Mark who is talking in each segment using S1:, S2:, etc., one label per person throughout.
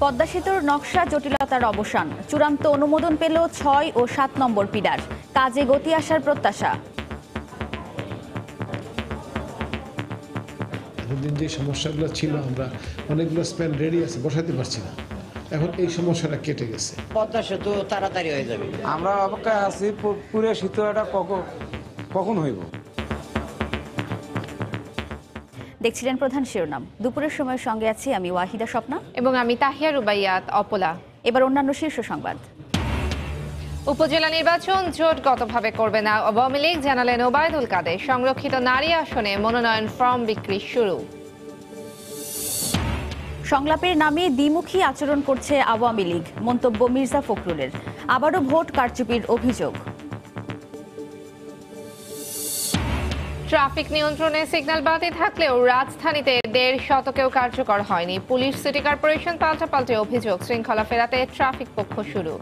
S1: পদ্মা সেতুর নকশা জটিলতার অবসান, চূড়ান্ত অনুমোদন পেল ৬ ও ৭ নম্বর পিলার, কাজে গতি আসার প্রত্যাশা।
S2: এতদিন যে সমস্যাগুলো ছিল, আমরা অনেকগুলো স্প্যান রেডি আছে, বসাতে পারছি না। এখন এই সমস্যাটা কেটে গেছে।
S3: পদ্মা সেতু তাড়াতাড়ি হয়ে যাবে।
S4: আমরা অপেক্ষায় আছি পুরো সেতুটা কখন হইব।
S1: দেখছিলেন প্রধান শিরোনাম। দুপুরের সময় সঙ্গে আছি আমি ওয়াহিদা স্বপ্না
S5: এবং আমি তাহিয়া রুবাইয়াত অপলা।
S1: এবার অন্যান্য শীর্ষ সংবাদ।
S5: উপজেলা নির্বাচন জোটগতভাবে করবে না আওয়ামী লীগ, জানালেন ওবায়দুল কাদের। সংরক্ষিত নারী আসনে মনোনয়ন ফর্ম বিক্রি শুরু।
S1: সংলাপের নামে দ্বিমুখী আচরণ করছে আওয়ামী লীগ, মন্তব্য মির্জা ফখরুলের। আবারও ভোট কারচুপির অভিযোগ।
S5: ট্রাফিক নিয়ন্ত্রণে সিগন্যাল বাতি থাকলেও রাজধানীতে ১.৫ শতকেও কার্যকর হয়নি। পুলিশ, সিটি কর্পোরেশন পাল্টাপাল্টে অভিযোগ। শৃঙ্খলা ফেরাতে ট্রাফিক পক্ষ শুরু।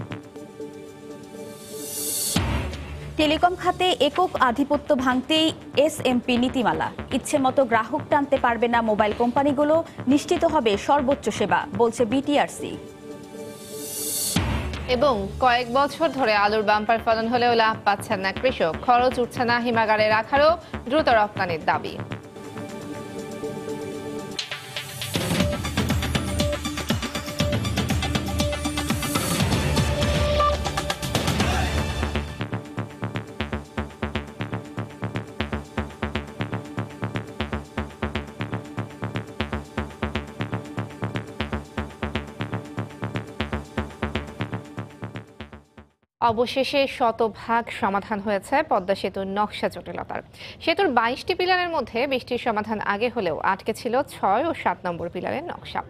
S1: টেলিকম খাতে একক আধিপত্য ভাঙতেই এসএমপি নীতিমালা। ইচ্ছে মতো গ্রাহক টানতে পারবে না মোবাইল কোম্পানিগুলো, নিশ্চিত হবে সর্বোচ্চ সেবা, বলছে বিটিআরসি।
S5: এবং কয়েক বছর ধরে আলুর বাম্পার ফলন হলেও লাভ পাচ্ছেন না কৃষক। খরচ উঠছে না হিমাগারে রাখারও দ্রুত রপ্তানির দাবি। অবশেষে শতভাগ সমাধান হয়েছে পদ্মা সেতুর নকশা জটিলতার। সেতুর ২২টি পিলারের মধ্যে ২০টির সমাধান আগে হলেও আটকে ছিল ৬ ও ৭ নম্বর পিলারের নকশা।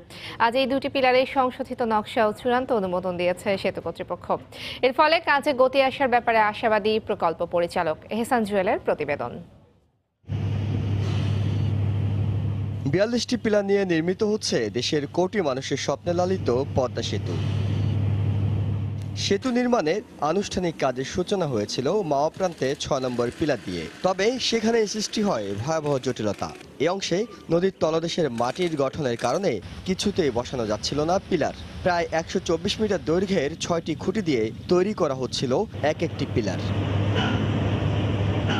S5: আজ এই দুটি পিলারের সংশোধিত নকশা ও চূড়ান্ত অনুমোদন দিয়েছে সেতু কর্তৃপক্ষ। এর ফলে কাজে গতি আসার ব্যাপারে আশাবাদী প্রকল্প পরিচালক। এহসান জুয়েলের প্রতিবেদন।
S6: ৪২টি পিলার নিয়ে নির্মিত হচ্ছে দেশের কোটি মানুষের স্বপ্নে লালিত পদ্মা সেতু। সেতু নির্মাণের আনুষ্ঠানিক কাজের সূচনা হয়েছিল মাওয়া প্রান্তে ৬ নম্বর পিলার দিয়ে। তবে সেখানে সৃষ্টি হয় ভয়াবহ জটিলতা। এই অংশে নদীর তলদেশের মাটির গঠনের কারণে কিছুতেই বসানো যাচ্ছিল না পিলার। প্রায় ১২৪ মিটার দৈর্ঘ্যের ৬টি খুঁটি দিয়ে তৈরি করা হচ্ছিল এক একটি পিলার।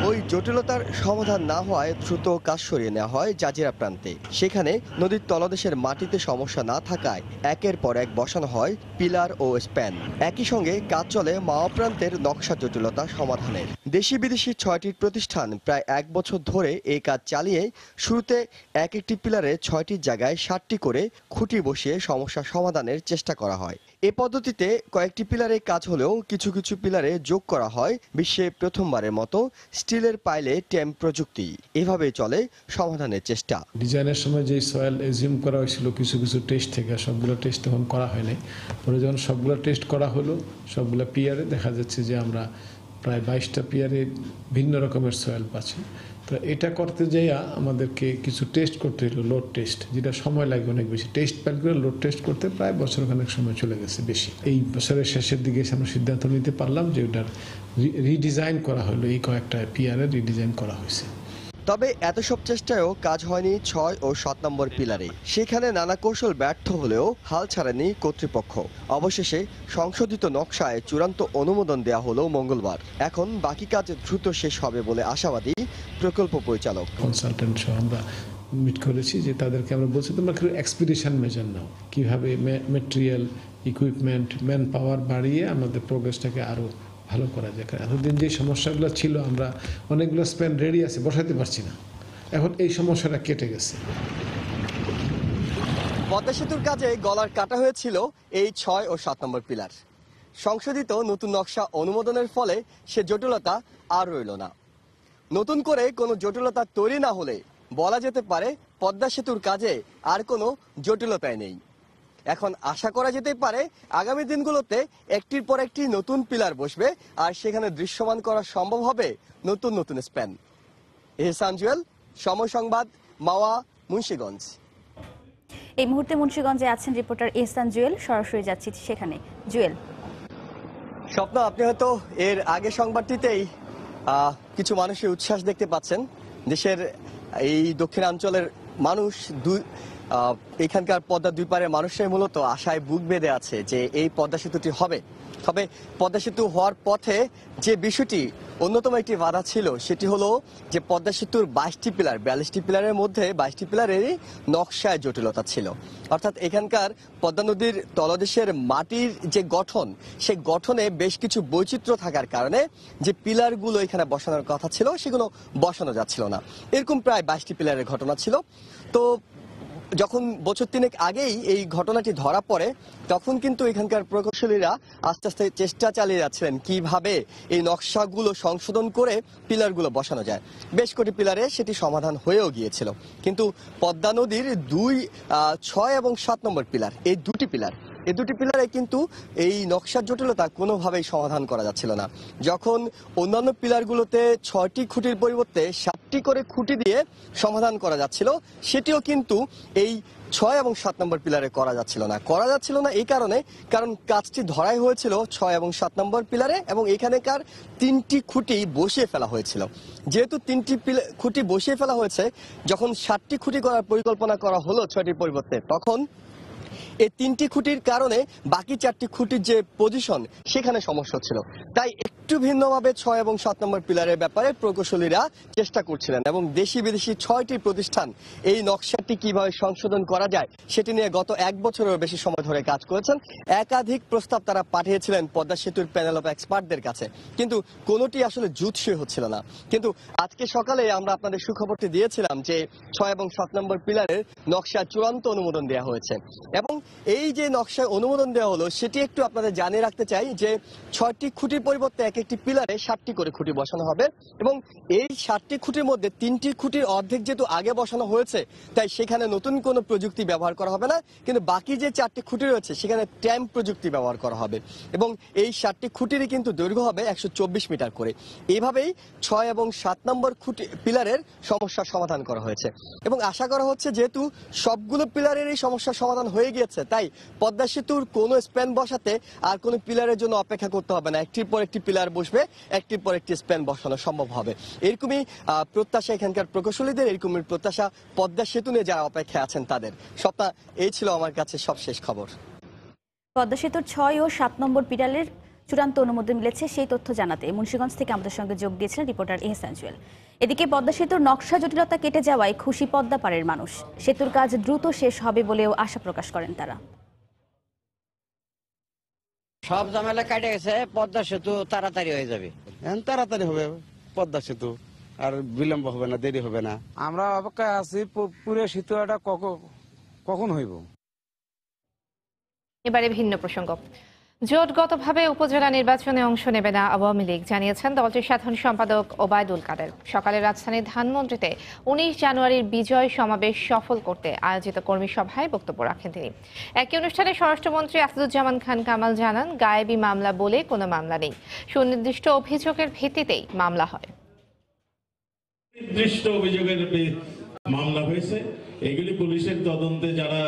S6: ওই জটিলতার সমাধান না হওয়ায় দ্রুত কাজ সরিয়ে নেওয়া হয় জাজিরা প্রান্তে। সেখানে নদীর তলদেশের মাটিতে সমস্যা না থাকায় একের পর এক বসানো হয় পিলার ও স্প্যান। একই সঙ্গে কাজ চলে মাওয়া প্রান্তের নকশা জটিলতা সমাধানের। দেশি বিদেশি ৬টি প্রতিষ্ঠান প্রায় ১ বছর ধরে এই কাজ চালিয়ে শুরুতে এক একটি পিলারে ৬টির জায়গায় ৭টি করে খুঁটি বসিয়ে সমস্যা সমাধানের চেষ্টা করা হয়। এ পদ্ধতিতে কয়েকটি পিলারে কাজ হলেও কিছু কিছু পিলারে যোগ করা হয় বিশ্বে প্রথমবারের মতো স্টিলের পাইলে টেম প্রযুক্তি। এভাবেই চলে সমাধানের চেষ্টা।
S2: ডিজাইনের সময় যে সয়েল এজিউম করা হয়েছিল কিছু কিছু টেস্ট থেকে, সবগুলো টেস্ট তখন করা হয়নি। পরে যখন সবগুলো টেস্ট করা হলো, সবগুলো পিয়ারে দেখা যাচ্ছে যে আমরা প্রায় ২২টা পিয়ারে ভিন্ন রকমের সয়েল পাচ্ছি। তো এটা করতে যাইয়া আমাদেরকে কিছু টেস্ট করতে হলো, লোড টেস্ট, যেটা সময় লাগে অনেক বেশি। টেস্ট প্যাডগুলো লোড টেস্ট করতে প্রায় বছরখানেক সময় চলে গেছে বেশি। এই বছরের শেষের দিকে আমরা সিদ্ধান্ত নিতে পারলাম যে ওটার রিডিজাইন করা হলো, এই কয়েকটা পিয়ারে রিডিজাইন করা হয়েছে।
S6: তবে এত সব চেষ্টায়ও কাজ হয়নি ৬ ও ৭ নম্বর পিলারে। সেখানে নানা কৌশল ব্যর্থ হলেও হাল ছাড়েনি কর্তৃপক্ষ। অবশেষে সংশোধিত নকশায় চূড়ান্ত অনুমোদন দেওয়া হলো মঙ্গলবার। এখন বাকি কাজ দ্রুত শেষ হবে বলে আশাবাদী প্রকল্প পরিচালক।
S2: কনসালটেন্ট সহ আমরা মিট করেছি যে তাদেরকে আমরা বলছি তোমরা এক্সপিডিশন মেজার নাও, কীভাবে মেটেরিয়াল, ইকুইপমেন্ট, ম্যান পাওয়ার বাড়িয়ে আমাদের প্রোগ্রেসটাকে আরও ভালো করা যায়। এতদিন যে সমস্যাগুলো ছিল, আমরা অনেকগুলো স্প্যান রেডি আছে, বসাতে পারছি না। এখন এই সমস্যাটা কেটে গেছে।
S6: পদ্মা সেতুর কাজে গলার কাটা হয়েছিল এই ৬ ও ৭ নম্বর পিলার। সংশোধিত নতুন নকশা অনুমোদনের ফলে সে জটিলতা আর রইল না। নতুন করে কোনো জটিলতা তৈরি না হলে বলা যেতে পারে পদ্মা সেতুর কাজে আর কোনো জটিলতাই নেই। এখন আশা করা যেতে পারে আগামী দিনগুলোতে একটির পর একটি নতুন পিলার বসবে আর সেখানে দৃশ্যমান করা সম্ভব হবে নতুন নতুন স্প্যান। এহসান জুয়েল, সময় সংবাদ, মাওয়া, মুন্সিগঞ্জ।
S1: এই মুহূর্তে মুন্সিগঞ্জে আছেন রিপোর্টার এহসান জুয়েল, সরাসরি যাচ্ছি সেখানে। জুয়েল।
S6: স্বপ্ন, আপনি হয়তো এর আগে সংবাদটিতেই কিছু মানুষের উচ্ছ্বাস দেখতে পাচ্ছেন। দেশের এই দক্ষিণাঞ্চলের মানুষ এখানকার পদ্মার দুই পারের মানুষরাই মূলত আশায় বুক বেঁধে আছে যে এই পদ্মা সেতুটি হবে। তবে পদ্মা সেতু হওয়ার পথে যে বিষয়টি অন্যতম একটি বাধা ছিল সেটি হলো যে পদ্মা সেতুর 22টি পিলার, 42টি পিলারের মধ্যে 22টি পিলারেরই নকশায় জটিলতা ছিল। অর্থাৎ এখানকার পদ্মা নদীর তলদেশের মাটির যে গঠন, সেই গঠনে বেশ কিছু বৈচিত্র্য থাকার কারণে যে পিলারগুলো এখানে বসানোর কথা ছিল সেগুলো বসানো যাচ্ছিল না। এরকম প্রায় 22টি পিলারের ঘটনা ছিল। তো যখন বছর তিনেক আগেই এই ঘটনাটি ধরা পড়ে তখন কিন্তু এখানকার প্রকৌশলীরা আস্তে আস্তে চেষ্টা চালিয়ে যাচ্ছিলেন কিভাবে এই নকশাগুলো সংশোধন করে পিলারগুলো বসানো যায়। বেশ কটি পিলারে সেটি সমাধান হয়েও গিয়েছিল, কিন্তু পদ্মা নদীর 2, 6 এবং 7 নম্বর পিলার, এই দুটি পিলারে কিন্তু এই নকশার জটিলতা কোনোভাবেই সমাধান করা যাচ্ছিল না। যখন অন্যান্য পিলারগুলোতে 6টি খুঁটির পরিবর্তে 7টি করে খুঁটি দিয়ে সমাধান করা যাচ্ছিল, সেটিও কিন্তু এই 6 এবং 7 নম্বর পিলারে করা যাচ্ছিল না এই কারণ কাজটি ধরাই হয়েছিল 6 এবং 7 নম্বর পিলারে এবং এখানেকার 3টি খুঁটি বসিয়ে ফেলা হয়েছিল। যেহেতু 3টি খুঁটি বসিয়ে ফেলা হয়েছে, যখন 7টি খুঁটি করার পরিকল্পনা করা হলো 6টির পরিবর্তে, তখন এই 3টি খুঁটির কারণে বাকি 4টি খুঁটির যে পজিশন সেখানে সমস্যা ছিল। তাই একটু ভিন্নভাবে 6 এবং 7 নম্বর পিলারের ব্যাপারে প্রকৌশলীরা চেষ্টা করছিলেন এবং দেশি বিদেশি 6টি প্রতিষ্ঠান এই নকশাটি কিভাবে সংশোধন করা যায় সেটি নিয়ে গত 1 বছরেরও বেশি সময় ধরে কাজ করেছেন। একাধিক প্রস্তাব তারা পাঠিয়েছিলেন পদ্মা সেতুর প্যানেল অফ এক্সপার্টদের কাছে, কিন্তু কোনোটি আসলে জুতসই হচ্ছিল না। কিন্তু আজকে সকালে আমরা আপনাদের সুখবরটি দিয়েছিলাম যে 6 এবং 7 নম্বর পিলারের নকশা চূড়ান্ত অনুমোদন দেওয়া হয়েছে এবং এই যে নকশায় অনুমোদন দেওয়া হলো সেটি একটু আপনাদের জানিয়ে রাখতে চাই যে 6টি খুঁটির পরিবর্তে এক একটি পিলারে 7টি করে খুঁটি বসানো হবে এবং এই 7টি খুঁটির মধ্যে 3টি খুঁটির অর্ধেক যেহেতু আগে বসানো হয়েছে তাই সেখানে নতুন কোনো প্রযুক্তি ব্যবহার করা হবে না, কিন্তু বাকি যে 4টি খুঁটি রয়েছে সেখানে ট্যাম্প প্রযুক্তি ব্যবহার করা হবে এবং এই 7টি খুঁটিরই কিন্তু দৈর্ঘ্য হবে 124 মিটার করে। এইভাবেই 6 এবং 7 নম্বর খুঁটি পিলারের সমস্যার সমাধান করা হয়েছে এবং আশা করা হচ্ছে যেহেতু সবগুলো পিলারের এই সমস্যার সমাধান হয়ে গিয়েছে তাই পদ্মা সেতুর কোনো স্প্যান বসাতে আর কোনো পিলারের জন্য অপেক্ষা করতে হবে না। একটির পর একটি পিলার বসবে, একটির পর একটি স্প্যান বসানো সম্ভব হবে। এরকমই প্রত্যাশা এখানকার প্রকৌশলীদের, এরকমই প্রত্যাশা পদ্মা সেতু নিয়ে যারা অপেক্ষায় আছেন তাদের। স্বপ্না, এই ছিল আমার কাছে সবশেষ খবর।
S1: পদ্মা সেতুর 6 ও 7 নম্বর পিলারের চূড়ান্ত অনুমোদন মিলেছে সেই তথ্য জানাতে মুন্সিগঞ্জ থেকে আমাদের সঙ্গে যোগ দিয়েছিলেন রিপোর্টার এহসান জুয়েল। এদিকে পদ্মা সেতুর নকশা জটিলতা কেটে যাওয়ায় খুশি পদ্মা পাড়ের মানুষ। সেতুর কাজ দ্রুত শেষ হবে বলেও আশা প্রকাশ করেন তারা।
S3: সব ঝামেলা কাটে গেছে, পদ্মা সেতু তাড়াতাড়ি হয়ে যাবে।
S4: তাড়াতাড়ি হবে পদ্মা সেতু, আর বিলম্ব হবে না, দেরি হবে না। আমরা অপেক্ষায় আছি পুরো সেতু এটা কখন হইব।
S5: এবারে ভিন্ন প্রসঙ্গ। জোটগতভাবে উপজেলা নির্বাচনে অংশ নেবে না আওয়ামী লীগ জানিয়েছেন দলটির সাধারণ সম্পাদক ওবায়দুল কাদের। সকালে রাজধানীর ধানমন্ডিতে 19 জানুয়ারির বিজয় সমাবেশ সফল করতে আয়োজিত কর্মী সভায় বক্তব্য রাখেন তিনি। একই অনুষ্ঠানে স্বরাষ্ট্রমন্ত্রী আসাদুজ্জামান খান কামাল জানান, গায়েবী মামলা বলে কোনো মামলা নেই, সুনির্দিষ্ট অভিযোগের ভিত্তিতেই মামলা হয়।
S7: নির্দিষ্ট অভিযোগের মামলা হয়েছে, এগুলি পুলিশের তদন্তে যারা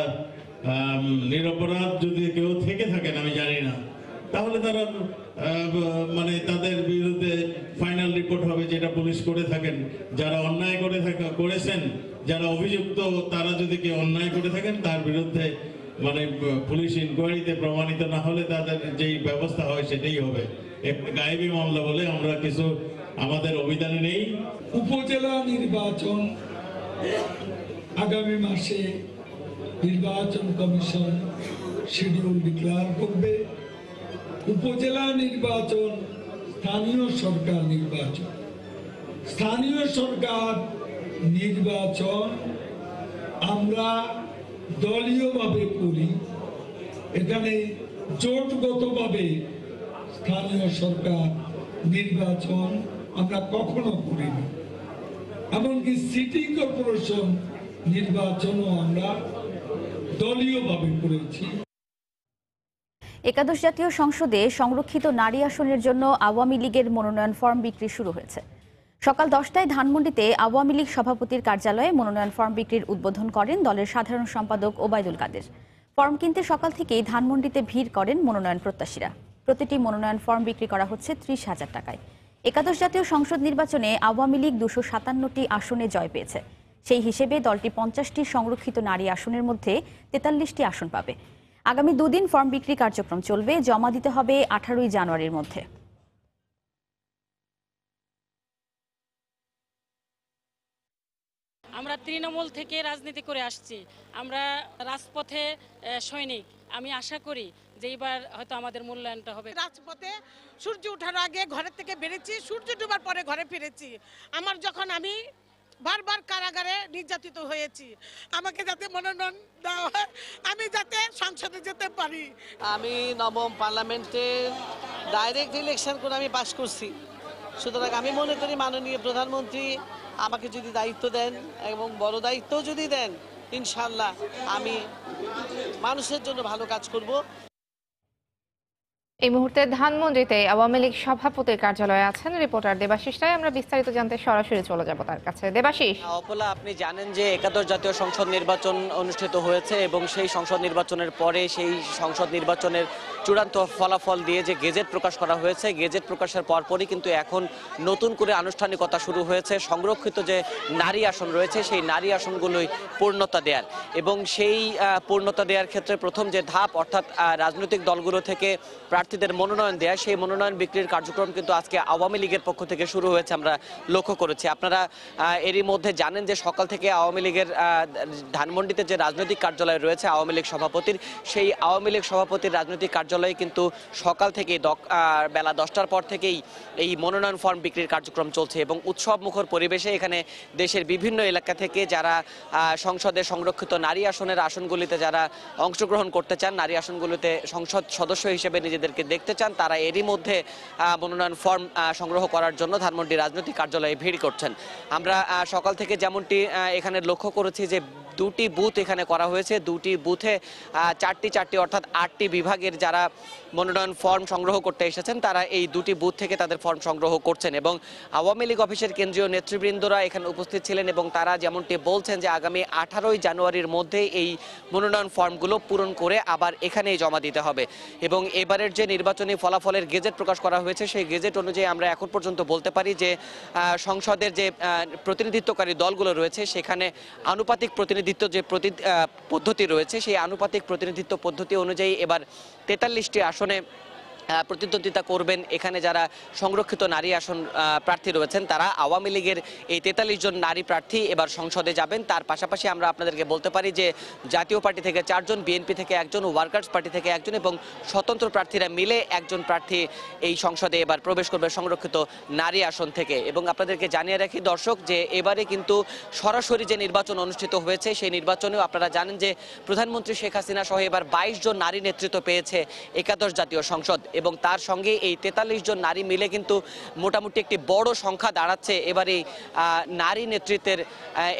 S7: নিরপরাধ যদি কেউ থেকে থাকেন আমি জানি না, তাহলে তারা মানে তাদের বিরুদ্ধে ফাইনাল রিপোর্ট হবে যেটা পুলিশ করে থাকেন। যারা অন্যায় করেছেন, যারা অভিযুক্ত, তারা যদি কেউ অন্যায় করে থাকেন তার বিরুদ্ধে মানে পুলিশ ইনকোয়ারিতে প্রমাণিত না হলে তাদের যেই ব্যবস্থা হয় সেটাই হবে। গায়েবী মামলা বলে আমরা কিছু আমাদের অভিধানে নেই।
S8: উপজেলা নির্বাচন আগামী মাসে নির্বাচন কমিশন শিডিউল ডিক্লেয়ার করবে। উপজেলা নির্বাচন স্থানীয় সরকার নির্বাচন, স্থানীয় সরকার নির্বাচন আমরা দলীয়ভাবে করি, এখানে জোটগতভাবে স্থানীয় সরকার নির্বাচন আমরা কখনো করিনি। এমনকি সিটি কর্পোরেশন নির্বাচনও আমরা দলীয়ভাবে করেছি।
S1: একাদশ জাতীয় সংসদে সংরক্ষিত নারী আসনের জন্য আওয়ামী লীগের মনোনয়ন ফর্ম বিক্রি শুরু হয়েছে। সকাল 10টায় ধানমন্ডিতে আওয়ামী লীগ সভাপতির কার্যালয়ে মনোনয়ন ফর্ম বিক্রির উদ্বোধন করেন দলের সাধারণ সম্পাদক ওবায়দুল কাদের। ফর্ম কিনতে সকাল থেকেই ধানমন্ডিতে ভিড় করেন মনোনয়ন প্রত্যাশীরা। প্রতিটি মনোনয়ন ফর্ম বিক্রি করা হচ্ছে 30,000 টাকায়। একাদশ জাতীয় সংসদ নির্বাচনে আওয়ামী লীগ 257টি আসনে জয় পেয়েছে। সেই হিসেবে দলটি 50টি সংরক্ষিত নারী আসনের মধ্যে 43টি আসন পাবে। আগামী দুদিন ফর্ম বিক্রি কার্যক্রম চলবে, জমা দিতে হবে 18ই জানুয়ারির মধ্যে।
S9: আমরা তৃণমূল থেকে রাজনীতি করে আসছি, আমরা রাজপথে সৈনিক। আমি আশা করি যে এইবার হয়তো আমাদের মূল্যায়নটা হবে।
S10: রাজপথে সূর্য ওঠার আগে ঘরের থেকে বেরিয়েছি, সূর্য ডোবার পরে ঘরে ফিরেছি। আমি বারবার কারাগারে নির্যাতিত হয়েছি, আমাকে যাতে মনোনয়ন দেওয়া হয়, আমি যাতে সংসদে যেতে পারি।
S11: আমি নবম পার্লামেন্টে ডাইরেক্ট ইলেকশন করে আমি পাশ করছি, সুতরাং আমি মনে করি মাননীয় প্রধানমন্ত্রী আমাকে যদি দায়িত্ব দেন এবং বড় দায়িত্ব যদি দেন, ইনশাল্লাহ আমি মানুষের জন্য ভালো কাজ করব।
S5: এই মুহূর্তে ধানমন্ডিতে আওয়ামী লীগ সভাপতির কার্যালয়ে আছেন রিপোর্টার দেবাশিস রায়। আমরা বিস্তারিত জানতে সরাসরি চলে যাব তার কাছে। দেবাশিস,
S12: অপলা, আপনি জানেন যে একাদশ জাতীয় সংসদ নির্বাচন অনুষ্ঠিত হয়েছে এবং সেই সংসদ নির্বাচনের পরে সেই সংসদ নির্বাচনের চূড়ান্ত ফলাফল দিয়ে যে গেজেট প্রকাশ করা হয়েছে, গেজেট প্রকাশের পরপরই কিন্তু এখন নতুন করে আনুষ্ঠানিকতা শুরু হয়েছে। সংরক্ষিত যে নারী আসন রয়েছে সেই নারী আসনগুলোই পূর্ণতা দেয়ার, এবং সেই পূর্ণতা দেওয়ার ক্ষেত্রে প্রথম যে ধাপ, অর্থাৎ রাজনৈতিক দলগুলো থেকে প্রার্থীদের মনোনয়ন দেয়া, সেই মনোনয়ন বিক্রির কার্যক্রম কিন্তু আজকে আওয়ামী লীগের পক্ষ থেকে শুরু হয়েছে, আমরা লক্ষ্য করেছি। আপনারা এরই মধ্যে জানেন যে সকাল থেকে আওয়ামী লীগের ধানমন্ডিতে যে রাজনৈতিক কার্যালয় রয়েছে আওয়ামী লীগ সভাপতির, সেই আওয়ামী লীগ সভাপতির রাজনৈতিক কার্যালয়ে কিন্তু সকাল থেকে বেলা 10টার পর থেকেই এই মনোনয়ন ফর্ম বিক্রির কার্যক্রম চলছে, এবং উৎসব মুখর পরিবেশে এখানে দেশের বিভিন্ন এলাকা থেকে যারা সংসদে সংরক্ষিত নারী আসনগুলিতে যারা অংশগ্রহণ করতে চান, নারী আসনগুলিতে সংসদ সদস্য হিসেবে নিজেদেরকে দেখতে চান, তারা এরই মধ্যে মনোনয়ন ফর্ম সংগ্রহ করার জন্য ধানমন্ডি রাজনৈতিক কার্যালয়ে ভিড় করছেন। আমরা সকাল থেকে যেমনটি এখানে লক্ষ্য করেছি যে দুটি বুথ এখানে করা হয়েছে, দুটি বুথে চারটি অর্থাৎ 8টি বিভাগের যারা মনোনয়ন ফর্ম সংগ্রহ করতে এসেছেন তারা এই দুটি বুথ থেকে তাদের ফর্ম সংগ্রহ করছেন, এবং আওয়ামী লীগ অফিসের কেন্দ্রীয় নেতৃবৃন্দরা এখানে উপস্থিত ছিলেন এবং তারা যেমনটি বলছেন যে আগামী 18ই জানুয়ারির মধ্যে এই মনোনয়ন ফর্মগুলো পূরণ করে আবার এখানেই জমা দিতে হবে। এবং এবারের যে নির্বাচনী ফলাফলের গেজেট প্রকাশ করা হয়েছে সেই গেজেট অনুযায়ী আমরা এখন পর্যন্ত বলতে পারি যে সংসদের যে প্রতিনিধিত্বকারী দলগুলো রয়েছে সেখানে আনুপাতিক প্রতিনিধিত্ব যে পদ্ধতি রয়েছে সেই আনুপাতিক প্রতিনিধিত্ব পদ্ধতি অনুযায়ী এবার 43টি আসনে প্রতিদ্বন্দ্বিতা করবেন। এখানে যারা সংরক্ষিত নারী আসন প্রার্থী রয়েছেন তারা আওয়ামী লীগের এই 43 জন নারী প্রার্থী এবার সংসদে যাবেন। তার পাশাপাশি আমরা আপনাদেরকে বলতে পারি যে জাতীয় পার্টি থেকে 4 জন, বিএনপি থেকে 1 জন, ওয়ার্কার্স পার্টি থেকে 1 জন এবং স্বতন্ত্র প্রার্থীরা মিলে 1 জন প্রার্থী এই সংসদে এবার প্রবেশ করবে সংরক্ষিত নারী আসন থেকে। এবং আপনাদেরকে জানিয়ে রাখি দর্শক যে এবারে কিন্তু সরাসরি যে নির্বাচন অনুষ্ঠিত হয়েছে সেই নির্বাচনেও আপনারা জানেন যে প্রধানমন্ত্রী শেখ হাসিনা সহ এবার 22 জন নারী নেতৃত্ব পেয়েছে একাদশ জাতীয় সংসদ, এবং তার সঙ্গে এই 43 জন নারী মিলে কিন্তু মোটামুটি একটি বড় সংখ্যা দাঁড়াচ্ছে। এবারে নারী নেতৃত্বের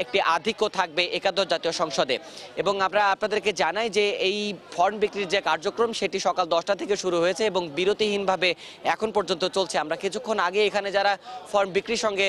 S12: একটি আধিক্য থাকবে একাদশ জাতীয় সংসদে। এবং আমরা আপনাদেরকে জানাই যে এই ফর্ম বিক্রির যে কার্যক্রম সেটি সকাল 10টা থেকে শুরু হয়েছে এবং বিরতিহীনভাবে এখন পর্যন্ত চলছে। আমরা কিছুক্ষণ আগে এখানে যারা ফর্ম বিক্রির সঙ্গে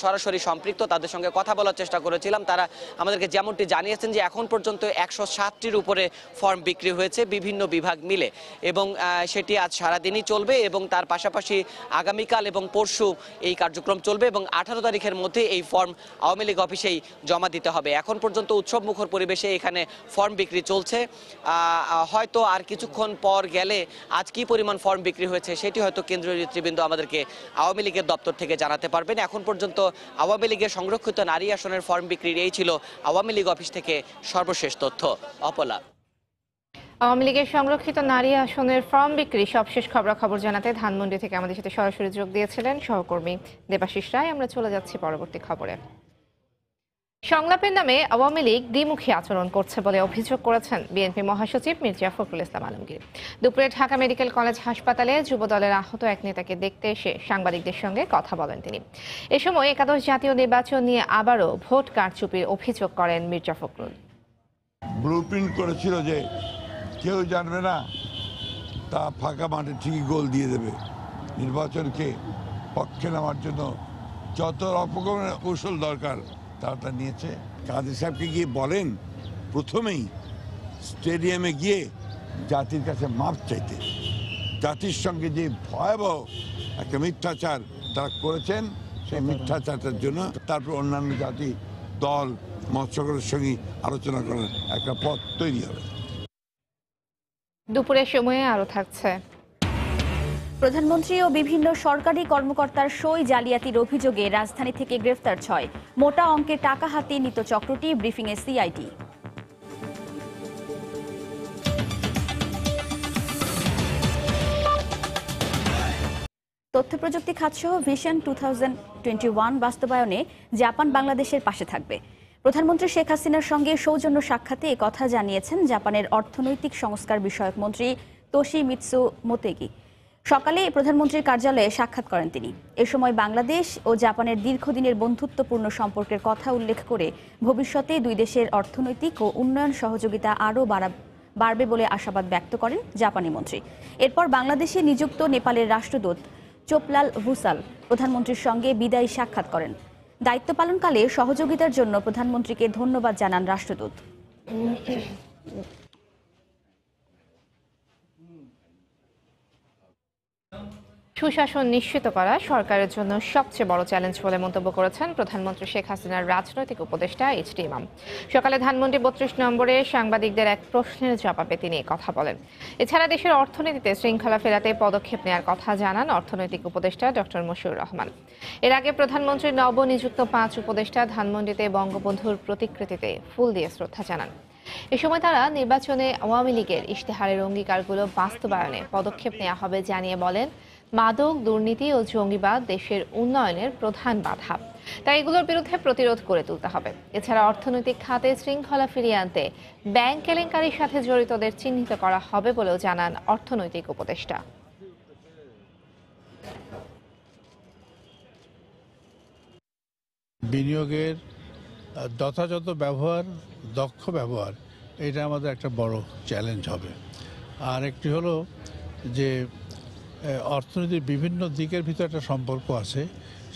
S12: সরাসরি সম্পৃক্ত তাদের সঙ্গে কথা বলার চেষ্টা করেছিলাম, তারা আমাদেরকে যেমনটি জানিয়েছেন যে এখন পর্যন্ত 107টির উপরে ফর্ম বিক্রি হয়েছে বিভিন্ন বিভাগ মিলে, এবং সেটি আজ সারাদিনই চলবে এবং তার পাশাপাশি আগামীকাল এবং পরশু এই কার্যক্রম চলবে এবং 18 তারিখের মধ্যে এই ফর্ম আওয়ামী লীগ অফিসেই জমা দিতে হবে। এখন পর্যন্ত উৎসব মুখর পরিবেশে এখানে ফর্ম বিক্রি চলছে। হয়তো আর কিছুক্ষণ পর গেলে আজ কি পরিমাণ ফর্ম বিক্রি হয়েছে সেটি হয়তো কেন্দ্রীয় নেতৃবৃন্দ আমাদেরকে আওয়ামী লীগের দপ্তর থেকে জানাতে পারবেন। এখন পর্যন্ত আওয়ামী লীগের সংরক্ষিত নারী আসনের ফর্ম বিক্রির এই ছিল আওয়ামী লীগ অফিস থেকে সর্বশেষ তথ্য। অপলা,
S5: আওয়ামী লীগের সংরক্ষিত নারী আসনের ফর্ম বিক্রি সবশেষ খবরাখবর জানাতে ধানমন্ডি থেকে আমাদের সাথে সরাসরি যোগ দিয়েছিলেন সহকর্মী দেবাশিস রায়। আমরা চলে যাচ্ছি পরবর্তী খবরে। সংলাপের নামে আওয়ামী লীগ দ্বিমুখী আচরণ করছে বলে অভিযোগ করেছেন বিএনপি মহাসচিব মির্জা ফখরুল ইসলাম আলমগীর। দুপুরে ঢাকা মেডিকেল কলেজ হাসপাতালে যুবদলের আহত এক নেতাকে দেখতে এসে সাংবাদিকদের সঙ্গে কথা বলেন তিনি। এ সময় একাদশ জাতীয় নির্বাচন নিয়ে আবারও ভোট কারচুপির অভিযোগ করেন মির্জা ফখরুল।
S13: ব্লুপ্রিন্ট করেছিল যে কেউ জানবে না, তা ফাঁকা মাঠে ঠিকই গোল দিয়ে দেবে। নির্বাচনকে পক্ষে নেওয়ার জন্য যত অপকরণের কৌশল দরকার তারা তা নিয়েছে। কাজী সাহেবকে গিয়ে বলেন প্রথমেই স্টেডিয়ামে গিয়ে জাতির কাছে মাপ চাইতে। জাতির সঙ্গে যে ভয়াবহ একটা মিথ্যাচার তারা করেছেন সেই মিথ্যাচারটার জন্য তারপর অন্যান্য জাতি দল মৎস্যকরের সঙ্গে আলোচনা করার একটা পথ তৈরি হবে।
S5: দুপুরের সময়ে আরো থাকছে।
S1: প্রধানমন্ত্রী ও বিভিন্ন সরকারি কর্মকর্তার সই জালিয়াতির অভিযোগে রাজধানী থেকে গ্রেফতার 6। মোটা অঙ্কের টাকা হাতে নিত চক্রটি, ব্রিফিংয়ে সিআইডি। তথ্য প্রযুক্তি খাতসহ ভিশন 2021 বাস্তবায়নে জাপান বাংলাদেশের পাশে থাকবে। প্রধানমন্ত্রী শেখ হাসিনার সঙ্গে সৌজন্য সাক্ষাতে একথা জানিয়েছেন জাপানের অর্থনৈতিক সংস্কার বিষয়ক মন্ত্রী তোশিমিৎসু মোতেগি। সকালে প্রধানমন্ত্রীর কার্যালয়ে সাক্ষাৎ করেন তিনি। এ সময় বাংলাদেশ ও জাপানের দীর্ঘদিনের বন্ধুত্বপূর্ণ সম্পর্কের কথা উল্লেখ করে ভবিষ্যতে দুই দেশের অর্থনৈতিক ও উন্নয়ন সহযোগিতা আরও বাড়বে বলে আশাবাদ ব্যক্ত করেন জাপানি মন্ত্রী। এরপর বাংলাদেশে নিযুক্ত নেপালের রাষ্ট্রদূত চোপলাল ভুসাল প্রধানমন্ত্রীর সঙ্গে বিদায়ী সাক্ষাৎ করেন। দায়িত্ব পালনকালে সহযোগিতার জন্য প্রধানমন্ত্রীকে ধন্যবাদ জানান রাষ্ট্রদূত।
S5: সুশাসন নিশ্চিত করা সরকারের জন্য সবচেয়ে বড় চ্যালেঞ্জ বলে মন্তব্য করেছেন প্রধানমন্ত্রী শেখ হাসিনার রাজনৈতিক উপদেষ্টা এইচ.ডি. ইমাম। সকালে ধানমন্ডি 32 নম্বরে সাংবাদিকদের এক প্রশ্নের জবাবে তিনি কথা বলেন। এছাড়া দেশের অর্থনীতিতে শৃঙ্খলা ফেরাতে পদক্ষেপ নেওয়ার কথা জানান অর্থনৈতিক উপদেষ্টা ডক্টর মশিউর রহমান। এর আগে প্রধানমন্ত্রীর নবনিযুক্ত 5 উপদেষ্টা ধানমন্ডিতে বঙ্গবন্ধুর প্রতিকৃতিতে ফুল দিয়ে শ্রদ্ধা জানান। এ সময় তারা নির্বাচনে আওয়ামী লীগের ইশতেহারের অঙ্গীকারগুলো বাস্তবায়নে পদক্ষেপ নেওয়া হবে জানিয়ে বলেন, মাদক, দুর্নীতি ও জঙ্গিবাদ দেশের উন্নয়নের প্রধান বাধা, তাই এগুলোর বিরুদ্ধে প্রতিরোধ করে তুলতে হবে। এছাড়া অর্থনৈতিক খাতে শৃঙ্খলা ফিরিয়ে আনতে ব্যাংক কেলেঙ্কারির সাথে জড়িতদের চিহ্নিত করা হবে বলেও জানান অর্থনৈতিক উপদেষ্টা।
S14: বিনিয়োগের যথাযথ ব্যবহার, দক্ষ ব্যবহার, এটা আমাদের একটা বড় চ্যালেঞ্জ হবে। আর একটি হলো যে অর্থনীতির বিভিন্ন দিকের ভিতরে একটা সম্পর্ক আছে,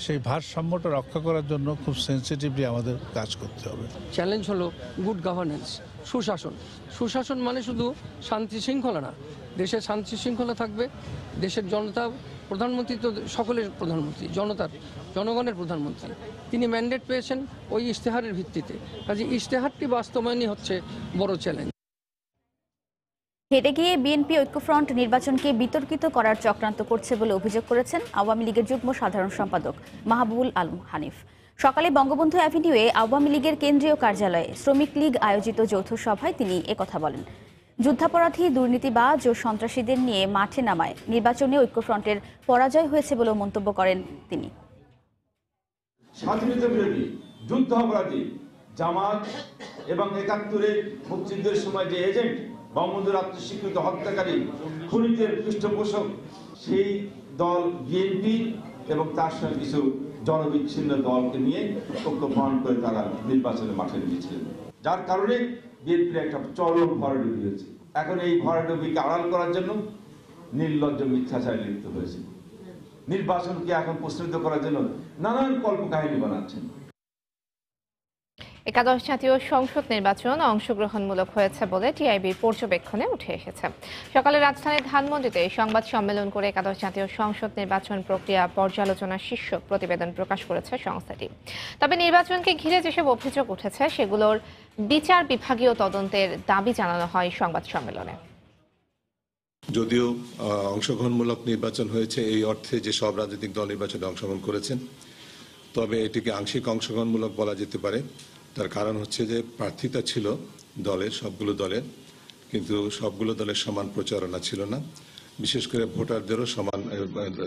S14: সেই ভারসাম্যটা রক্ষা করার জন্য খুব সেন্সিটিভলি আমাদের কাজ করতে হবে।
S15: চ্যালেঞ্জ হলো গুড গভর্নেন্স, সুশাসন। সুশাসন মানে শুধু শান্তি শৃঙ্খলা না, দেশের শান্তি শৃঙ্খলা থাকবে, দেশের জনতা, প্রধানমন্ত্রী তো সকলের প্রধানমন্ত্রী, জনগণের প্রধানমন্ত্রী, তিনি ম্যান্ডেট পেয়েছেন ওই ইশতেহারের ভিত্তিতে। কাজে ইশতেহারটি বাস্তবায়নই হচ্ছে বড় চ্যালেঞ্জ।
S1: হেঁটে গিয়ে বিএনপি ঐক্যফ্রন্ট নির্বাচনকে বিতর্কিত করার চক্রান্ত করছে বলে অভিযোগ করেছেন আওয়ামী লীগের যুগ্ম সাধারণ সম্পাদক মাহবুবুল আলম হানিফ। সকালে বঙ্গবন্ধু অ্যাভিনিউয়ে আওয়ামী লীগের কেন্দ্রীয় কার্যালয়ে শ্রমিক লীগ আয়োজিত যৌথ সভায় তিনি একথা বলেন। যুদ্ধাপরাধী, দুর্নীতিবাজ ও সন্ত্রাসীদের নিয়ে মাঠে নামায় নির্বাচনে ঐক্যফ্রন্টের পরাজয় হয়েছে বলেও মন্তব্য করেন তিনি।
S16: স্বাধীনতা বিরোধী, যুদ্ধাপরাধী জামাত এবং ৭১-এর মুক্তিযুদ্ধের সময় যে এজেন্ট, বঙ্গবন্ধুর আত্মস্বীকৃত হত্যাকারী, খুনিদের পৃষ্ঠপোষক, সেই দল বিএনপি এবং তার সঙ্গে কিছু জনবিচ্ছিন্ন দলকে নিয়ে ঐক্যফ্রন্ট করে তারা নির্বাচনের মাঠে নিয়েছিলেন, যার কারণে বিএনপির একটা চরম ভরাডুবি হয়েছে। এখন এই ভরাডুবিকে আড়াল করার জন্য নির্লজ্জ মিথ্যাচারে লিপ্ত হয়েছে। নির্বাচনকে এখন প্রশ্নিত করার জন্য নানান কল্পকাহিনী বানাচ্ছেন।
S5: একাদশ জাতীয় সংসদ নির্বাচন অংশগ্রহণমূলক হয়েছে বলে টিআইবির পর্যবেক্ষণে উঠে এসেছে। সকালে রাজধানীর ধানমন্ডিতে সংবাদ সম্মেলন করে একাদশ জাতীয় সংসদ নির্বাচন প্রক্রিয়া পর্যালোচনা শীর্ষক প্রতিবেদন প্রকাশ করেছে সংস্থাটি। তবে নির্বাচনকে ঘিরে যেসব অভিযোগ উঠেছে সেগুলোর বিচার বিভাগীয় তদন্তের দাবি জানানো হয় সংবাদ সম্মেলনে।
S17: যদিও অংশগ্রহণমূলক নির্বাচন হয়েছে এই অর্থে যে সব রাজনৈতিক দল নির্বাচনে অংশগ্রহণ করেছেন, তবে এটিকে আংশিক অংশগ্রহণমূলক বলা যেতে পারে। তার কারণ হচ্ছে যে প্রার্থিতা ছিল দলের, সবগুলো দলের, কিন্তু সবগুলো দলের সমান প্রচারণা ছিল না। বিশেষ করে ভোটারদেরও সমান,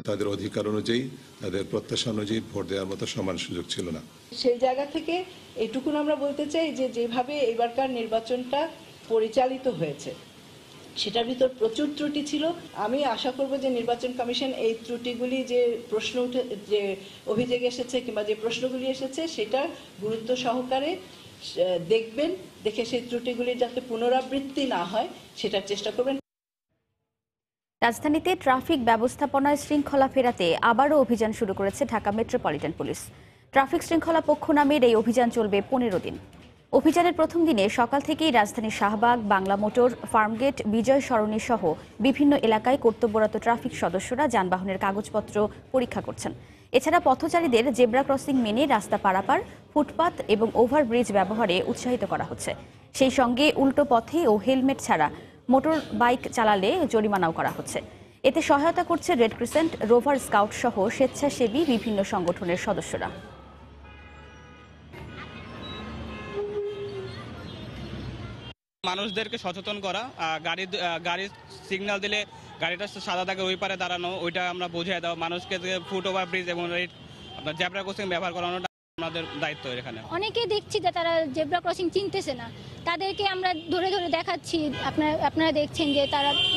S17: তাদের অধিকার অনুযায়ী, তাদের প্রত্যাশা অনুযায়ী ভোট দেওয়ার মতো সমান সুযোগ ছিল না।
S18: সেই জায়গা থেকে এটুকুন আমরা বলতে চাই যে যেভাবে এবারকার নির্বাচনটা পরিচালিত হয়েছে সেটার ভিতর প্রচুর ত্রুটি ছিল। আমি আশা করব যে নির্বাচন কমিশন এই ত্রুটিগুলি, যে প্রশ্ন উঠে, যে অভিযোগ এসেছে কিংবা যে প্রশ্নগুলি এসেছে, সেটা গুরুত্ব সহকারে দেখবেন, দেখে সেই ত্রুটিগুলি যাতে পুনরাবৃত্তি না হয় সেটার চেষ্টা করবেন।
S1: রাজধানীতে ট্রাফিক ব্যবস্থাপনায় শৃঙ্খলা ফেরাতে আবারও অভিযান শুরু করেছে ঢাকা মেট্রোপলিটন পুলিশ। ট্রাফিক শৃঙ্খলা পক্ষ নামের এই অভিযান চলবে 15 দিন। অভিযানের প্রথম দিনে সকাল থেকেই রাজধানীর শাহবাগ, বাংলা মোটর, ফার্মগেট, বিজয় সরণি সহ বিভিন্ন এলাকায় কর্তব্যরত ট্রাফিক সদস্যরা যানবাহনের কাগজপত্র পরীক্ষা করছেন। এছাড়া পথচারীদের জেব্রা ক্রসিং মেনে রাস্তা পারাপার, ফুটপাত এবং ওভারব্রিজ ব্যবহারে উৎসাহিত করা হচ্ছে। সেই সঙ্গে উল্টো পথে ও হেলমেট ছাড়া মোটর বাইক চালালে জরিমানাও করা হচ্ছে। এতে সহায়তা করছে রেড ক্রিসেন্ট, রোভার স্কাউট সহ স্বেচ্ছাসেবী বিভিন্ন সংগঠনের সদস্যরা।
S19: মানুষদেরকে সচেতন করা, গাড়ির সিগন্যাল দিলে গাড়িটা সাদা থাকে ওই পারে দাঁড়ানো, ওইটা আমরা বুঝিয়ে দাও মানুষকে। ফুট ওভার ব্রিজ এবং আপনার জেব্রা ক্রসিং ব্যবহার করানোটা আমাদের দায়িত্ব এখানে।
S20: অনেকে দেখছি যে তারা জেব্রা ক্রসিং চিনতেছে না, তাদেরকে আমরা ধরে ধরে দেখাচ্ছি। আপনারা দেখছেন যে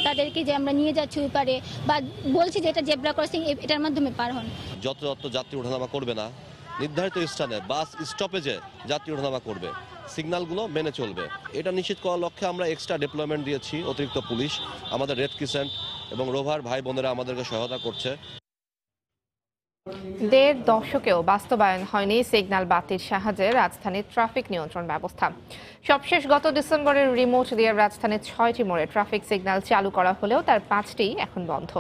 S20: তাদেরকে যে আমরা নিয়ে যাচ্ছি ওই পারে, বা বলছি যে এটা জেব্রা ক্রসিং, এটার মাধ্যমে পার হন।
S21: যত যাত্রী ওঠানামা করবে না, নির্ধারিত স্থানে বাস স্টপেজে যাত্রী ওঠানামা করবে, সিগন্যালগুলো মেনে চলবে। এটা নিশ্চিত করার লক্ষ্যে আমরা এক্সট্রা ডেপ্লয়মেন্ট দিয়েছি। অতিরিক্ত পুলিশ, আমাদের রেড ক্রিসেন্ট এবং রোভার ভাই বোনেরা আমাদেরকে সহায়তা করছে।
S5: ১.৫ দশকেও বাস্তবায়ন হয়নি সিগন্যাল বাতির সাহায্যে রাজধানীর ট্রাফিক নিয়ন্ত্রণ ব্যবস্থা। সবশেষ গত ডিসেম্বরের রিমোট দিয়ে রাজধানীর ৬টি মোড়ে ট্রাফিক সিগন্যাল চালু করা হলেও তার ৫টি এখন বন্ধ।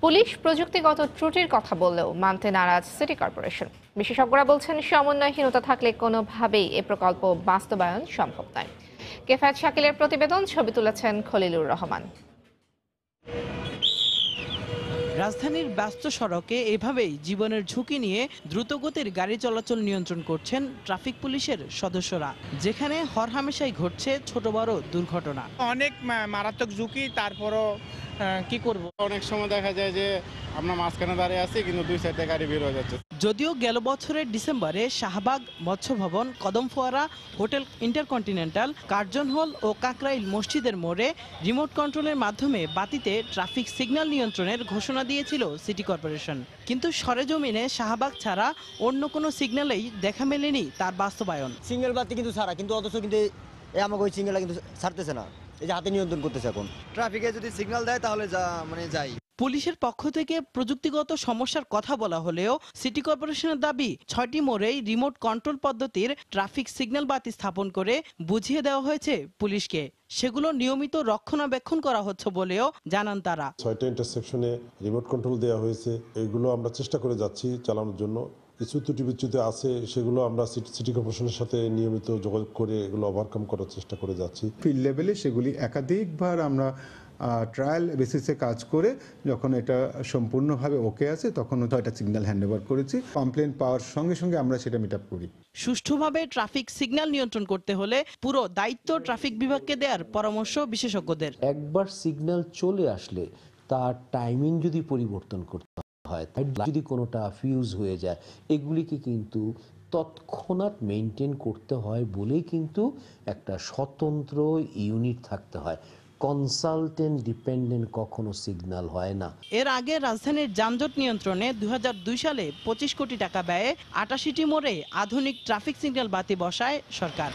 S5: পুলিশ প্রযুক্তিগত ত্রুটির কথা বললেও মানতে নারাজ সিটি কর্পোরেশন। বিশেষজ্ঞরা বলছেন সমন্বয়হীনতা থাকলে কোনোভাবেই এ প্রকল্প বাস্তবায়ন সম্ভব নয়। কেফায়েত শাকিলের প্রতিবেদন, ছবি তুলেছেন খলিলুর রহমান।
S22: রাজধানীর ব্যস্ত সড়কে এভাবেই জীবনের ঝুঁকি নিয়ে দ্রুতগতির গাড়ি চলাচল নিয়ন্ত্রণ করছেন ট্রাফিক পুলিশের সদস্যরা, যেখানে হরহামেশাই ঘটছে ছোট বড় দুর্ঘটনা।
S23: অনেক মারাত্মক ঝুঁকি, তারপরও কি করব, অনেক সময় দেখা যায় যে আমরা মাঝখানে দাঁড়িয়ে আছি কিন্তু দুই সাইডে গাড়ি বের হয়ে যাচ্ছে।
S22: যদিও গেল বছরের ডিসেম্বরে শাহবাগ, মৎস্য ভবন, কদমফোয়ারা, হোটেল ইন্টারকন্টিনেন্টাল, কার্জন হল ও কাকরাইল মসজিদের মোড়ে রিমোট কন্ট্রোলের মাধ্যমে বাতিতে ট্রাফিক সিগন্যাল নিয়ন্ত্রণের ঘোষণা দিয়েছিল সিটি কর্পোরেশন, কিন্তু সরেজমিনে শাহবাগ ছাড়া অন্য কোনো সিগন্যালেই দেখা মেলেনি তার বাস্তবায়ন।
S24: সিগন্যাল বাতি কিন্তু ছাড়া, কিন্তু অথচ কিন্তু আমাকে ওই সিগন্যালটা কিন্তু ছাড়তেছে না, এই যে হাতে নিয়ন্ত্রণ করতেছে। এখন ট্রাফিকে যদি সিগন্যাল দেয় তাহলে যাই।
S22: পুলিশের পক্ষ থেকে প্রযুক্তিগত সমস্যার কথা বলা হলেও সিটি কর্পোরেশনের দাবি ৬টি মোড়েই রিমোট কন্ট্রোল পদ্ধতির ট্রাফিক সিগন্যাল বাতি স্থাপন করে বুঝিয়ে দেওয়া হয়েছে পুলিশকে। সেগুলো নিয়মিত রক্ষণাবেক্ষণ করা হচ্ছে বলেও জানান তারা।
S25: ৬টা ইন্টারসেকশনে রিমোট কন্ট্রোল দেওয়া হয়েছে, এগুলো আমরা চেষ্টা করে যাচ্ছি চালানোর জন্য। কিছু ত্রুটি বিচ্যুতি আছে, সেগুলো আমরা সিটি কর্পোরেশনের সাথে নিয়মিত যোগাযোগ করে এগুলো ওভারকাম করার চেষ্টা করে যাচ্ছি।
S26: ফিল্ড লেভেলে সেগুলি একাধিকবার আমরা ট্রায়াল বেসিসে কাজ করে যখন এটা সম্পূর্ণভাবে ওকে আছে তখন এটা সিগন্যাল হ্যান্ডওভার করেছি। কমপ্লেন পাওয়ার সঙ্গে সঙ্গে আমরা সেটা মিট আপ করি।
S22: সুষ্ঠুভাবে ট্রাফিক সিগন্যাল নিয়ন্ত্রণ করতে হলে পুরো দায়িত্ব ট্রাফিক বিভাগকে দেওয়ার পরামর্শ বিশেষজ্ঞদের।
S27: একবার সিগন্যাল চলে আসলে তার টাইমিং যদি পরিবর্তন করতে হয়, যদি কোনোটা ফিউজ হয়ে যায়, এগুলিকে কিন্তু তৎক্ষণাৎ মেনটেন করতে হয় বলেই কিন্তু একটা স্বতন্ত্র ইউনিট থাকতে হয়। কনসালটেন্ট ডিপেন্ডেন্ট কখনো সিগন্যাল হয় না।
S22: এর আগে রাজধানীর যানজট নিয়ন্ত্রণে ২০০২ সালে ২৫ কোটি টাকা ব্যয়ে ৮৮টি মোড়ে আধুনিক ট্রাফিক সিগন্যাল বাতি বসায় সরকার।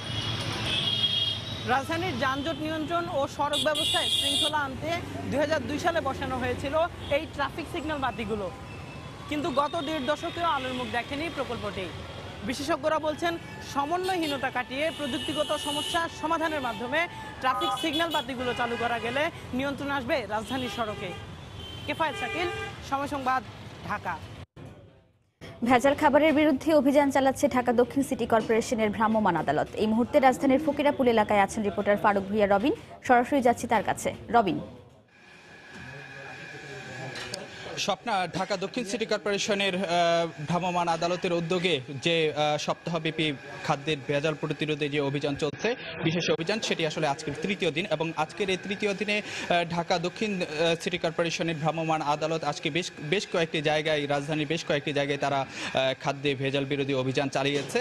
S22: রাজধানীর যানজট নিয়ন্ত্রণ ও সড়ক ব্যবস্থায় শৃঙ্খলা আনতে ২০০২ সালে বসানো হয়েছিল এই ট্রাফিক সিগন্যাল বাতিগুলো, কিন্তু গত ১.৫ দশকেও আলোর মুখ দেখেনি প্রকল্পটি। বিশেষজ্ঞরা বলছেন সমন্বয়হীনতা কাটিয়ে প্রযুক্তিগত সমস্যা সমাধানের মাধ্যমে ট্রাফিক সিগন্যাল বাতিগুলো চালু করা গেলে নিয়ন্ত্রণ আসবে রাজধানীর সড়কে। কেফায়েত শাকিল, সময় সংবাদ, ঢাকা।
S1: ভেজাল খাবারের বিরুদ্ধে অভিযান চালাচ্ছে ঢাকা দক্ষিণ সিটি কর্পোরেশনের ভ্রাম্যমাণ আদালত। এই মুহূর্তে রাজধানীর ফকিরাপুল এলাকায় আছেন রিপোর্টার ফারুক ভুঁইয়া রবিন। সরাসরি যাচ্ছি তার কাছে। রবিন।
S28: স্বপ্না, ঢাকা দক্ষিণ সিটি কর্পোরেশনের ভ্রাম্যমাণ আদালতের উদ্যোগে যে সপ্তাহব্যাপী খাদ্যের ভেজাল প্রতিরোধে যে অভিযান চলছে, বিশেষ অভিযান, সেটি আসলে আজকের তৃতীয় দিন এবং আজকের এই তৃতীয় দিনে ঢাকা দক্ষিণ সিটি কর্পোরেশনের ভ্রাম্যমাণ আদালত আজকে বেশ কয়েকটি জায়গায়, রাজধানীর বেশ কয়েকটি জায়গায় তারা খাদ্যে ভেজাল বিরোধী অভিযান চালিয়েছে।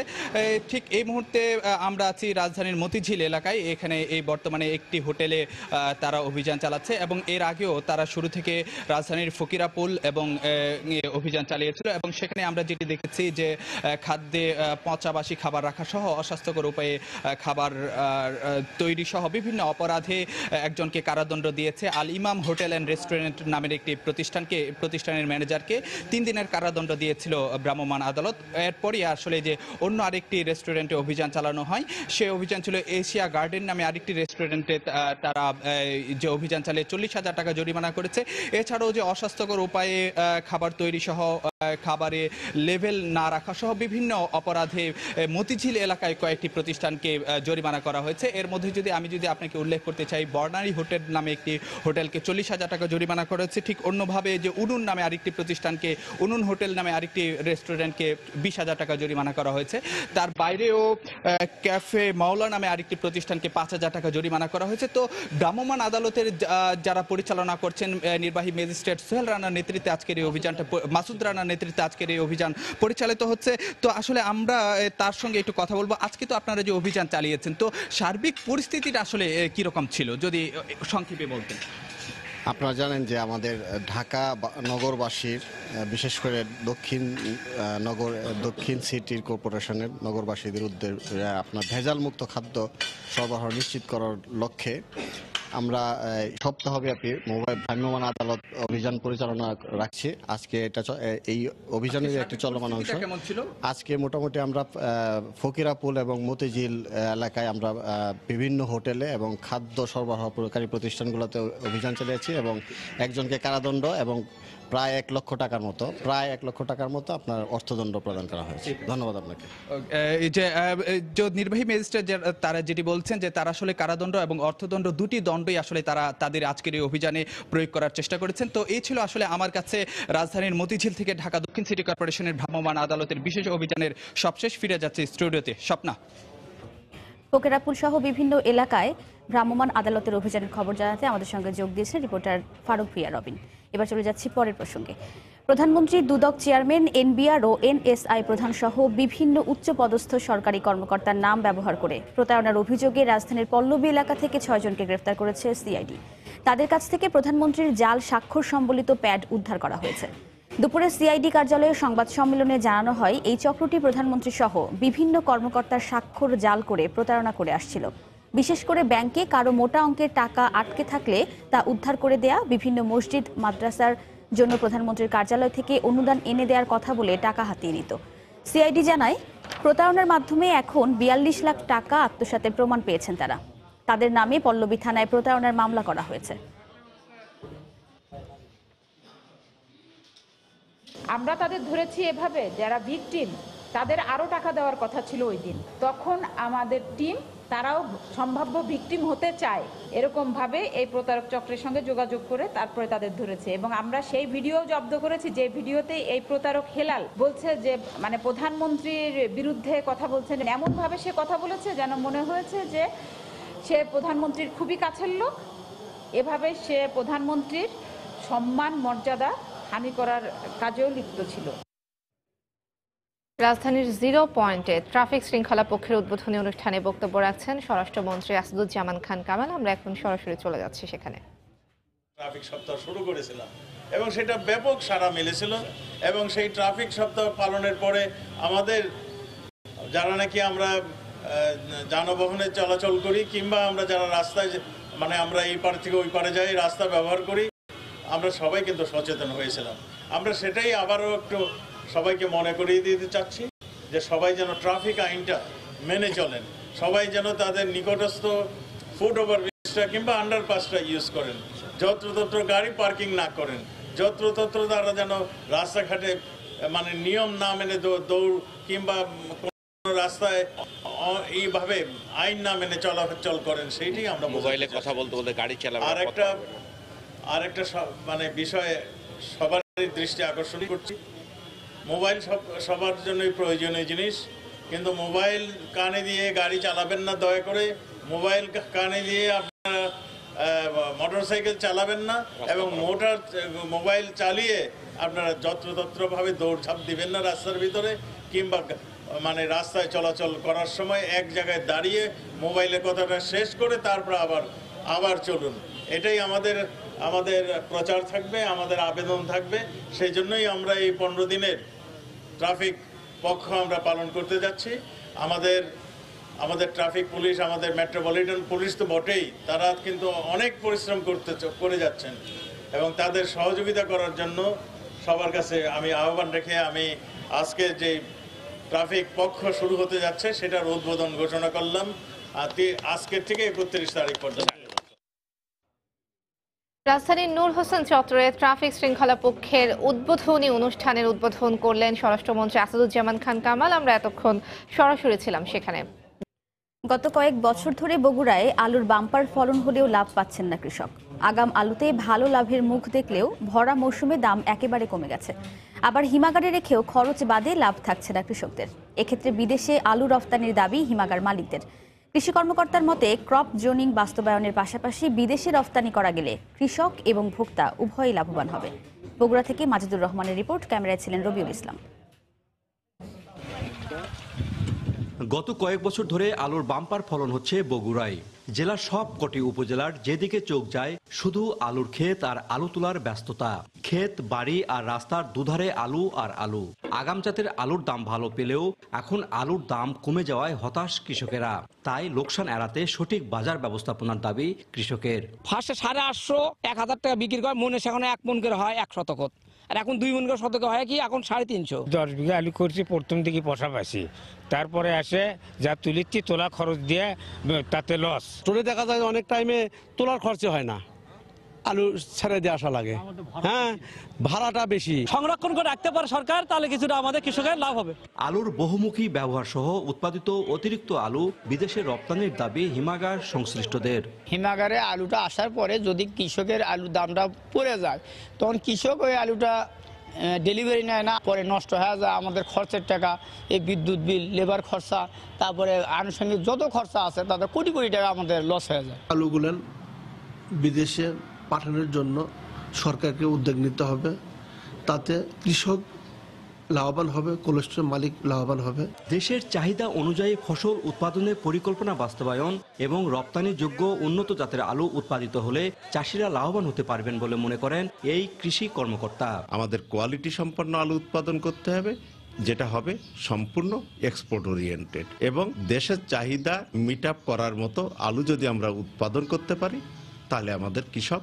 S28: ঠিক এই মুহূর্তে আমরা আছি রাজধানীর মতিঝিল এলাকায়। এখানে এই বর্তমানে একটি হোটেলে তারা অভিযান চালাচ্ছে এবং এর আগেও তারা শুরু থেকে রাজধানীর ফকিরাপুল এবং অভিযান চালিয়েছিল এবং সেখানে আমরা যেটি দেখেছি যে খাদ্যে পচাবাসী খাবার রাখা সহ অস্বাস্থ্যকর উপায়ে খাবার তৈরি সহ বিভিন্ন অপরাধে একজনকে কারাদণ্ড দিয়েছে। আল ইমাম হোটেল অ্যান্ড রেস্টুরেন্ট নামের একটি প্রতিষ্ঠানের ম্যানেজারকে ৩ দিনের কারাদণ্ড দিয়েছিল ভ্রাম্যমাণ আদালত। এরপরই আসলে যে অন্য আরেকটি রেস্টুরেন্টে অভিযান চালানো হয়, সে অভিযান ছিল এশিয়া গার্ডেন নামে আরেকটি রেস্টুরেন্টে তারা যে অভিযান চালিয়ে ৪০,০০০ টাকা জরিমানা করেছে। এছাড়াও যে অস্বাস্থ্যকর উপায়ে খাবার তৈরি সহ খাবারে লেভেল না রাখা সহ বিভিন্ন অপরাধে মতিঝিল এলাকায় কয়েকটি প্রতিষ্ঠানকে জরিমানা করা হয়েছে। এর মধ্যে আমি যদি আপনাকে উল্লেখ করতে চাই, বর্ণালী হোটেল নামে একটি হোটেলকে 40,000 টাকা জরিমানা করা হয়েছে। ঠিক অন্যভাবে যে উনুন নামে আরেকটি প্রতিষ্ঠানকে, উনুন হোটেল নামে আরেকটি রেস্টুরেন্টকে 20,000 টাকা জরিমানা করা হয়েছে। তার বাইরেও ক্যাফে মাওলা নামে আরেকটি প্রতিষ্ঠানকে 5,000 টাকা জরিমানা করা হয়েছে। তো ভ্রাম্যমাণ আদালতের যারা পরিচালনা করছেন, নির্বাহী ম্যাজিস্ট্রেট সোহেল রানার নেতৃত্বে আজকের এই অভিযানটা, মাসুদ রানার নেতৃত্বে আজকের এই অভিযান পরিচালিত হচ্ছে। তো আসলে আমরা তার সঙ্গে একটু কথা বলবো। আজকে তো আপনারা যে অভিযান চালিয়েছেন, তো সার্বিক পরিস্থিতিটা আসলে কিরকম ছিল যদি সংক্ষেপে বলতেন।
S2: আপনারা জানেন যে আমাদের ঢাকা নগরবাসীর, বিশেষ করে দক্ষিণ সিটি কর্পোরেশনের নগরবাসীদের উদ্দেশ্যে আপনার ভেজালমুক্ত খাদ্য সরবরাহ নিশ্চিত করার লক্ষ্যে আমরা সপ্তাহব্যাপী ভ্রাম্যমাণ আদালত অভিযান পরিচালনা রাখছি। আজকে এই অভিযানের একটি চলমান অংশ। আজকে মোটামুটি আমরা ফকিরাপুল এবং মতিঝিল এলাকায় আমরা বিভিন্ন হোটেলে এবং খাদ্য সরবরাহকারী প্রতিষ্ঠানগুলোতে অভিযান চালিয়েছি এবং একজনকে কারাদণ্ড এবং প্রায় 1 লক্ষ টাকার মতো আপনার অর্থদণ্ড প্রদান করা হয়েছে। ধন্যবাদ আপনাকে।
S28: যে নির্বাহী ম্যাজিস্ট্রেট তারা যেটি বলছেন যে তারা আসলে কারাদণ্ড এবং অর্থদণ্ড দুটি দণ্ডই আসলে তারা তাদের আজকের এই অভিযানে প্রয়োগ করার চেষ্টা করেছেন। তো এই ছিল আসলে আমার কাছে রাজধানীর মতিঝিল থেকে ঢাকা দক্ষিণ সিটি কর্পোরেশনের ভ্রাম্যমাণ আদালতের বিশেষ অভিযানের সবশেষ। ফিরে যাচ্ছে স্টুডিওতে স্বপ্না।
S1: ফকিরাপুল সহ বিভিন্ন এলাকায় ভ্রাম্যমাণ আদালতের অভিযানের খবর জানাতে আমাদের সঙ্গে যোগ দিয়েছেন রিপোর্টার ফারুক প্রিয়া রবিন। এবার চলে যাচ্ছি পরের প্রসঙ্গে। প্রধানমন্ত্রী দুদক চেয়ারম্যান, এনবিআর ও এনএসআই প্রধান সহ বিভিন্ন উচ্চপদস্থ সরকারি কর্মকর্তার নাম ব্যবহার করে প্রতারণার অভিযোগে রাজধানীর পল্লবী এলাকা থেকে 6 জনকে গ্রেফতার করেছে সিআইডি। তাদের কাছ থেকে প্রধানমন্ত্রীর জাল স্বাক্ষর সম্বলিত প্যাড উদ্ধার করা হয়েছে। দুপুরে সিআইডি কার্যালয়ে সংবাদ সম্মেলনে জানানো হয়, এই চক্রটি প্রধানমন্ত্রী সহ বিভিন্ন কর্মকর্তার স্বাক্ষর জাল করে প্রতারণা করে আসছিল। বিশেষ করে ব্যাংকে কারো মোটা অঙ্কের টাকা আটকে থাকলে তা উদ্ধার করে দেয়া, বিভিন্ন মসজিদ মাদ্রাসার জন্য প্রধানমন্ত্রীর কার্যালয় থেকে অনুদান এনে দেওয়ার কথা বলে টাকা হাতিয়ে নিত। সিআইডি জানায়, প্রতারণার মাধ্যমে এখন 42 লাখ টাকা আত্মসাতের প্রমাণ পেয়েছেন তারা। তাদের নামে পল্লবী থানায় প্রতারণার মামলা করা হয়েছে।
S3: আমরা তাদের ধরেছি এভাবে, যারা ভিকটিম তাদের আরও টাকা দেওয়ার কথা ছিল ওই দিন। তখন আমাদের টিম, তারাও সম্ভাব্য ভিকটিম হতে চায়, এরকমভাবে এই প্রতারক চক্রের সঙ্গে যোগাযোগ করে তারপরে তাদের ধরেছে। এবং আমরা সেই ভিডিও জব্দ করেছি, যে ভিডিওতে এই প্রতারক হেলাল বলছে যে মানে প্রধানমন্ত্রীর বিরুদ্ধে কথা বলছেন। এমনভাবে সে কথা বলেছে যেন মনে হয়েছে যে সে প্রধানমন্ত্রীর খুবই কাছের লোক। এভাবে সে প্রধানমন্ত্রীর সম্মান মর্যাদা হানি করার কাজেও লিপ্ত ছিল।
S5: রাজধানীর 0 পয়েন্টে ট্রাফিক শৃঙ্খলা পক্ষের উদ্বোধনী অনুষ্ঠানে বক্তব্য রাখছেন স্বরাষ্ট্রমন্ত্রী আসাদুজ্জামান খান কামাল। আমরা এখন সরাসরি চলে যাচ্ছি সেখানে।
S4: ট্রাফিক সপ্তাহ শুরু করেছিলাম এবং সেটা ব্যাপক সাড়া মিলেছিল এবং সেই ট্রাফিক সপ্তাহ পালনের পরে আমাদের যারা নাকি আমরা যানবাহনে চলাচল করি কিংবা আমরা যারা রাস্তায় মানে আমরা এই পার থেকে ওই পারে যাই, রাস্তা ব্যবহার করি, আমরা সবাই কিন্তু সচেতন হয়েছিলাম। আমরা সেটাই আবারও একটু সবাইকে মনে করিয়ে দিতে চাচ্ছি যে সবাই যেন ট্রাফিক আইনটা মেনে চলেন, সবাই যেন তাদের নিকটস্থ ফুট ওভারব্রিজটা কিংবা আন্ডারপাসটা ইউজ করেন, যত্রতত্র গাড়ি পার্কিং না করেন, যত্রতত্র তারা যেন রাস্তাঘাটে মানে নিয়ম না মেনে দৌড় কিংবা কোনো রাস্তায় এইভাবে আইন না মেনে চলাচল করেন, সেইটাই আমরা
S21: মোবাইলে কথা বলতে বলতে গাড়ি চালানো।
S4: আরেকটা মানে বিষয়ে সবারই দৃষ্টি আকর্ষণ করছি, মোবাইল সবার জন্যই প্রয়োজনীয় জিনিস, কিন্তু মোবাইল কানে দিয়ে গাড়ি চালাবেন না দয়া করে। মোবাইল কানে দিয়ে আপনারা মোটরসাইকেল চালাবেন না এবং মোবাইল চালিয়ে আপনারা যত্রতত্রভাবে দৌড়ঝাঁপ দিবেন না রাস্তার ভিতরে কিংবা মানে রাস্তায় চলাচল করার সময় এক জায়গায় দাঁড়িয়ে মোবাইলের কথাটা শেষ করে তারপর আবার চলুন। এটাই আমাদের প্রচার থাকবে, আমাদের আবেদন থাকবে। সেই জন্যই আমরা এই 15 দিনের ট্রাফিক পক্ষ আমরা পালন করতে যাচ্ছি। আমাদের ট্রাফিক পুলিশ, আমাদের মেট্রোপলিটন পুলিশ তো বটেই, তারা কিন্তু অনেক পরিশ্রম করে যাচ্ছেন এবং তাদের সহযোগিতা করার জন্য সবার কাছে আমি আহ্বান রেখে আমি আজকে যে ট্রাফিক পক্ষ শুরু হতে যাচ্ছে সেটার উদ্বোধন ঘোষণা করলাম আজকের থেকে 31 তারিখ পর্যন্ত।
S5: রাজধানীর নূর হোসেন চত্বরে ট্রাফিক শৃঙ্খলা পক্ষের উদ্বোধনী অনুষ্ঠানের উদ্বোধন করলেন স্বরাষ্ট্রমন্ত্রী আসাদুজ্জামান খান কামাল। আমরা এতক্ষণ সরাসরি ছিলাম সেখানে।
S1: গত কয়েক বছর ধরে বগুড়ায় আলুর বাম্পার ফলন হলেও লাভ পাচ্ছেন না কৃষক। আগাম আলুতে ভালো লাভের মুখ দেখলেও ভরা মৌসুমে দাম একেবারে কমে গেছে। আবার হিমাগারে রেখেও খরচ বাদে লাভ থাকছে না কৃষকদের। এক্ষেত্রে বিদেশে আলু রফতানির দাবি হিমাগার মালিকদের। কৃষি কর্মকর্তার মতে ক্রপ জোনিং বাস্তবায়নের পাশাপাশি বিদেশে রফতানি করা গেলে কৃষক এবং ভোক্তা উভয়ই লাভবান হবে। বগুড়া থেকে মাজিদুর রহমানের রিপোর্ট, ক্যামেরায় ছিলেন রবিউল ইসলাম।
S6: গত কয়েক বছর ধরে আলুর বাম্পার ফলন হচ্ছে বগুড়ায়। জেলার সব কটি উপজেলার যেদিকে চোখ যায় শুধু আলুর ক্ষেত আর আলু তোলার ব্যস্ততা। ক্ষেত, বাড়ি আর রাস্তার দুধারে আলু আর আলু। আগাম জাতের আলুর দাম ভালো পেলেও এখন আলুর দাম কমে যাওয়ায় হতাশ কৃষকেরা। তাই লোকসান এড়াতে সঠিক বাজার ব্যবস্থাপনার দাবি কৃষকের।
S7: ফার্স্টে 850 1000 টাকা বিক্রি করে, মনে সেখানে 1 মন করে হয় 1 শতকত, আর এখন 2 মন করে শতক হয় কি এখন 350।
S8: 10 বিঘা আলু করছি, প্রথম দিকে পয়সা পাইছি, তারপরে আসে যা তুলিচ্ছি তোলা খরচ দিয়ে তাতে লস।
S9: টোলে দেখা যায় অনেক টাইমে তোলার খরচ হয় না, আলু ছেড়ে দিয়ে আসা লাগে। হ্যাঁ, ভাড়াটা বেশি।
S7: সংরক্ষণ করে রাখতে পারে সরকার, তাহলে কিছুটা আমাদের কৃষকের লাভ হবে।
S6: আলুর বহুমুখী ব্যবহার সহ উৎপাদিত অতিরিক্ত আলু বিদেশে রপ্তানির দাবি হিমাগার সংশ্লিষ্টদের।
S7: হিমাগারে আলুটা আসার পরে যদি কৃষকের আলুর দামটা পড়ে যায়, তখন কৃষক ওই আলুটা ডেলিভারি নেয় না, পরে নষ্ট হয়ে যায়। আমাদের খরচের টাকা, এই বিদ্যুৎ বিল, লেবার খরচা, তারপরে আনুষঙ্গিক যত খরচা আছে তাদের কোটি কোটি টাকা আমাদের লস হয়ে যায়।
S9: আলুগুলো বিদেশে পাঠানোর জন্য সরকারকে উদ্যোগ নিতে হবে, তাতে কৃষক লাভবান হবে, কোলেস্ট্রল মালিক লাভবান হবে।
S6: দেশের চাহিদা অনুযায়ী ফসল উৎপাদনের পরিকল্পনা বাস্তবায়ন এবং রপ্তানিযোগ্য উন্নত জাতের আলু উৎপাদিত হলে চাষিরা লাভবান হতে পারবেন বলে মনে করেন এই কৃষি কর্মকর্তা।
S10: আমাদের কোয়ালিটি সম্পন্ন আলু উৎপাদন করতে হবে, যেটা হবে সম্পূর্ণ এক্সপোর্ট ওরিয়েন্টেড, এবং দেশের চাহিদা মিট আপ করার মতো আলু যদি আমরা উৎপাদন করতে পারি, তাহলে আমাদের কৃষক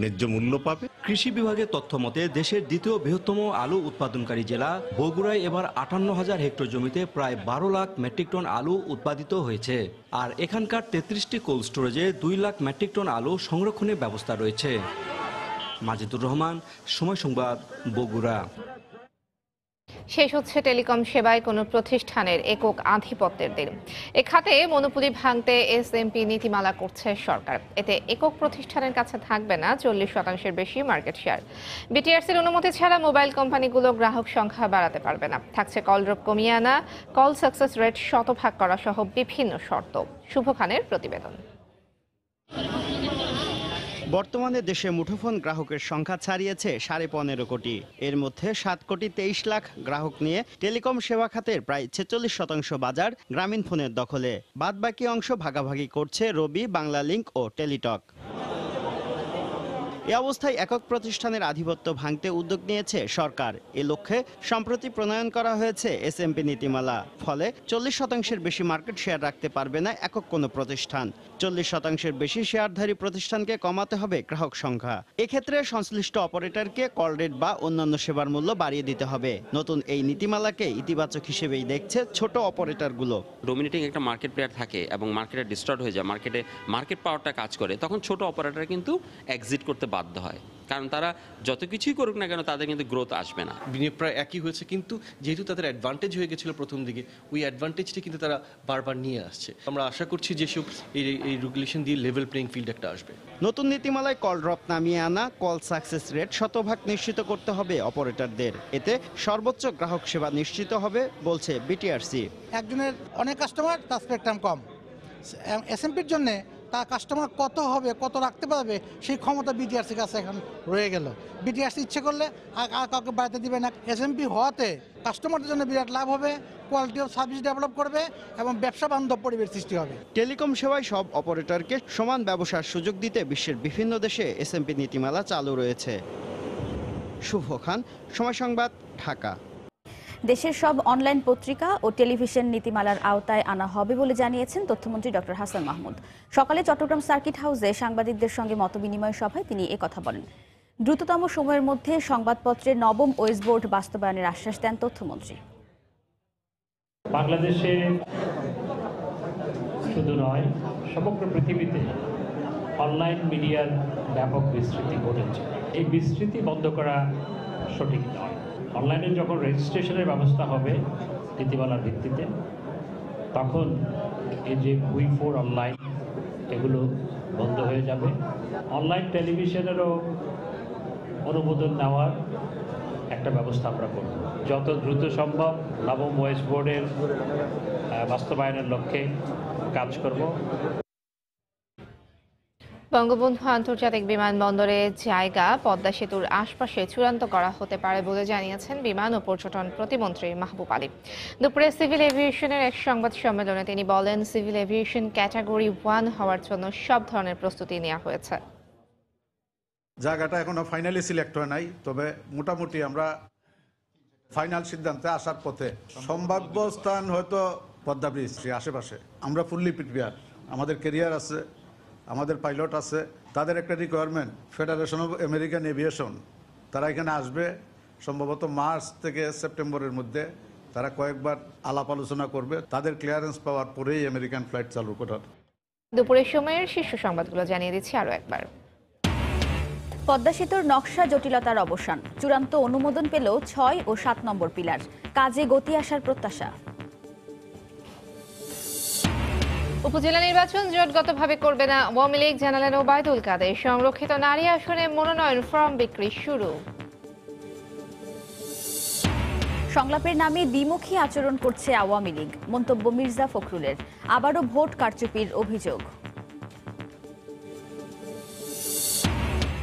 S10: ন্যায্য মূল্য পাবে।
S6: কৃষি বিভাগের তথ্য মতে দেশের দ্বিতীয় বৃহত্তম আলু উৎপাদনকারী জেলা বগুড়ায় এবার 58,000 হেক্টর জমিতে প্রায় 12 লাখ মেট্রিক টন আলু উৎপাদিত হয়েছে। আর এখানকার 33টি কোল্ড স্টোরেজে 2 লাখ মেট্রিক টন আলু সংরক্ষণের ব্যবস্থা রয়েছে। মাজিদুর রহমান, সময় সংবাদ, বগুড়া।
S5: শেষ হচ্ছে টেলিকম সেবায় কোনো প্রতিষ্ঠানের একক আধিপত্যের দিন। এ খাতে মনোপলি ভাঙতে এসএমপি নীতিমালা করছে সরকার। এতে একক প্রতিষ্ঠানের কাছে থাকবে না 40% বেশি মার্কেট শেয়ার। বিটিআরসির অনুমতি ছাড়া মোবাইল কোম্পানিগুলো গ্রাহক সংখ্যা বাড়াতে পারবে না। থাকছে কল ড্রপ কমিয়ে আনা, কল সাকসেস রেট শতভাগ করা সহ বিভিন্ন শর্ত। শুভ খানের প্রতিবেদন।
S11: বর্তমানে দেশে মুঠোফোন গ্রাহকের সংখ্যা ছাড়িয়েছে 15.5 কোটি। এর মধ্যে 7 কোটি 23 লাখ গ্রাহক নিয়ে টেলিকম সেবা খাতের প্রায় 46% বাজার গ্রামীণ ফোনের দখলে। বাদবাকি অংশ ভাগাভাগি করছে রবি, বাংলালিংক ও টেলিটক। এ অবস্থায় একক প্রতিষ্ঠানের আধিপত্য ভাঙতে উদ্যোগ নিয়েছে সরকার। এ লক্ষ্যে সম্প্রতি প্রণয়ন করা হয়েছে এসএমপি নীতিমালা। ফলে 40% বেশি মার্কেট শেয়ার রাখতে পারবে না একক কোনো প্রতিষ্ঠান। 40% বেশি শেয়ারধারী প্রতিষ্ঠানকে কমাতে হবে গ্রাহক সংখ্যা। এক্ষেত্রে সংশ্লিষ্ট অপারেটরকে কল রেট বা অন্যান্য সেবার মূল্য বাড়িয়ে দিতে হবে। নতুন এই নীতিমালাকে ইতিবাচক হিসেবেই দেখছে ছোট অপারেটরগুলো।
S12: ডোমিনেটিং একটা মার্কেট প্লেয়ার থাকে এবং মার্কেটে ডিস্টর্ট হয়ে যায়, মার্কেট পাওয়ারটা কাজ করে, তখন ছোট অপারেটর কিন্তু এক্সিট করতে বাধ্য হয়, কারণ তারা যত কিছুই করুক না কেন তাদের কিন্তু গ্রোথ আসবে না।
S13: বিনিয়োগ প্রায় একই হয়েছে, কিন্তু যেহেতু তাদের অ্যাডভান্টেজ হয়ে গেছিল প্রথম দিকে, ওই অ্যাডভান্টেজটি কিন্তু তারা বারবার নিয়ে আসছে। আমরা আশা করছি যে সব এই রেগুলেশন দিয়ে লেভেল প্লেইং ফিল্ড একটা আসবে।
S11: নতুন নীতিমালায় কল ড্রপ নামিয়ে আনা, কল সাকসেস রেট শতভাগ নিশ্চিত করতে হবে অপারেটরদের। এতে সর্বোচ্চ গ্রাহক সেবা নিশ্চিত হবে বলছে বিটিআরসি।
S29: একজনের অনেক কাস্টমার, তার স্পেকট্রাম কম। এসএমপির জন্য তার কাস্টমার কত হবে, কত রাখতে পারবে, সেই ক্ষমতা বিটিআরসির কাছে এখন রয়ে গেল। বিটিআরসি ইচ্ছে করলে আর কাউকে বাড়াতে দিবে না। এসএমপি হওয়াতে কাস্টমারদের জন্য বিরাট লাভ হবে, কোয়ালিটি অফ সার্ভিস ডেভেলপ করবে এবং ব্যবসা বান্ধব পরিবেশ সৃষ্টি হবে।
S11: টেলিকম সেবায় সব অপারেটরকে সমান ব্যবসার সুযোগ দিতে বিশ্বের বিভিন্ন দেশে এসএমপি নীতিমালা চালু রয়েছে। শুভ খান, সময় সংবাদ, ঢাকা।
S1: দেশের সব অনলাইন পত্রিকা ও টেলিভিশন নীতিমালার আওতায় আনা হবে বলে জানিয়েছেন তথ্যমন্ত্রী ডক্টর হাসান মাহমুদ। সকালে চট্টগ্রাম সার্কিট হাউসে সাংবাদিকদের সঙ্গে মতবিনিময় সভায় তিনি একথা বলেন। দ্রুততম সময়ের মধ্যে সংবাদপত্রের 9ম ওয়েজ বোর্ড বাস্তবায়নের আশ্বাস দেন তথ্যমন্ত্রী।
S30: বাংলাদেশে শুধু নয়, সমগ্র পৃথিবীতে অনলাইন মিডিয়ার
S14: ব্যাপক বিস্তৃতি ঘটেছে। এই বিস্তৃতি বন্ধ করা সঠিক নয়। অনলাইনে যখন রেজিস্ট্রেশনের ব্যবস্থা হবে নীতিমালার ভিত্তিতে, তখন এই যে উই4 অনলাইন এগুলো বন্ধ হয়ে যাবে। অনলাইন টেলিভিশনেরও অনুমোদন নেওয়ার একটা ব্যবস্থা আমরা করব। যত দ্রুত সম্ভব নবম ওয়েস্ট বোর্ডের বাস্তবায়নের লক্ষ্যে কাজ করব।
S5: বঙ্গবন্ধু আন্তর্জাতিক বিমানবন্দরের জায়গা পদ্মা সেতুর আশপাশে চূড়ান্ত করা হতে পারে বলে জানিয়েছেন বিমান ও পর্যটন প্রতিমন্ত্রী মাহবুব আলী। দুপুরে সিভিল এভিয়েশনের এক সংবাদ সম্মেলনে তিনি বলেন, সিভিল এভিয়েশন ক্যাটাগরি 1 হওয়ার জন্য সব ধরনের প্রস্তুতি নেওয়া হয়েছে।
S15: জায়গাটা এখনো ফাইনালি সিলেক্ট হয় নাই, তবে মোটামুটি আমরা ফাইনাল সিদ্ধান্তে আসার পথে। সম্ভাব্য স্থান হয়তো পদ্মা ব্রিজ আশেপাশে। আমরা ফুললি প্রিপেয়ার, আমাদের ক্যারিয়ার আছে, আমাদের পাইলট আছে। তাদের একটা requirement federation of American aviation, তারা এখানে আসবে সম্ভবত মার্চ থেকে সেপ্টেম্বরের মধ্যে। তারা কয়েকবার আলাপ আলোচনা করবে, তাদের ক্লিয়ারেন্স পাওয়ার পরেই আমেরিকান ফ্লাইট চালু করার।
S5: দুপুরের সময়ের শীর্ষ সংবাদগুলো জানিয়ে দিচ্ছি আরও একবার।
S1: পদ্মা সেতুর নকশা জটিলতার অবসান, চূড়ান্ত অনুমোদন পেল 6 ও 7 নম্বর পিলার, কাজে গতি আসার প্রত্যাশা।
S5: উপজেলা নির্বাচন জোটগতভাবে করবে না আওয়ামী লীগ, জানালেন ওবায়দুল কাদের। সংরক্ষিত নারী আসনে মনোনয়ন ফর্ম বিক্রি শুরু।
S1: সংলাপের নামে দ্বিমুখী আচরণ করছে আওয়ামী লীগ, মন্তব্য মির্জা ফখরুলের। আবারও ভোট কারচুপির অভিযোগ।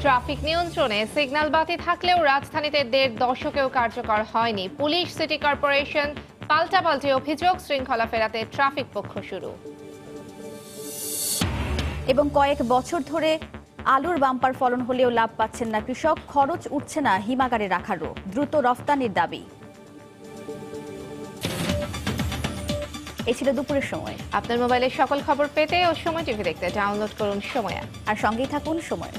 S5: ট্রাফিক নিয়ন্ত্রণে সিগন্যাল বাতি থাকলেও রাজধানীতে 1.5 দশকেও কার্যকর হয়নি। পুলিশ, সিটি কর্পোরেশন পাল্টাপাল্টি অভিযোগ, শৃঙ্খলা ফেরাতে ট্রাফিক পক্ষ শুরু।
S1: এবং কয়েক বছর ধরে আলুর বাম্পার ফলন হলেও লাভ পাচ্ছেন না কৃষক, খরচ উঠছে না হিমাগারে রাখারও, দ্রুত রফতানির দাবি। এই ছিল দুপুরের সময়।
S5: আপনার মোবাইলে সকল খবর পেতে ও সময় টিভি দেখতে ডাউনলোড করুন সময়,
S1: আর সঙ্গেই থাকুন সময়।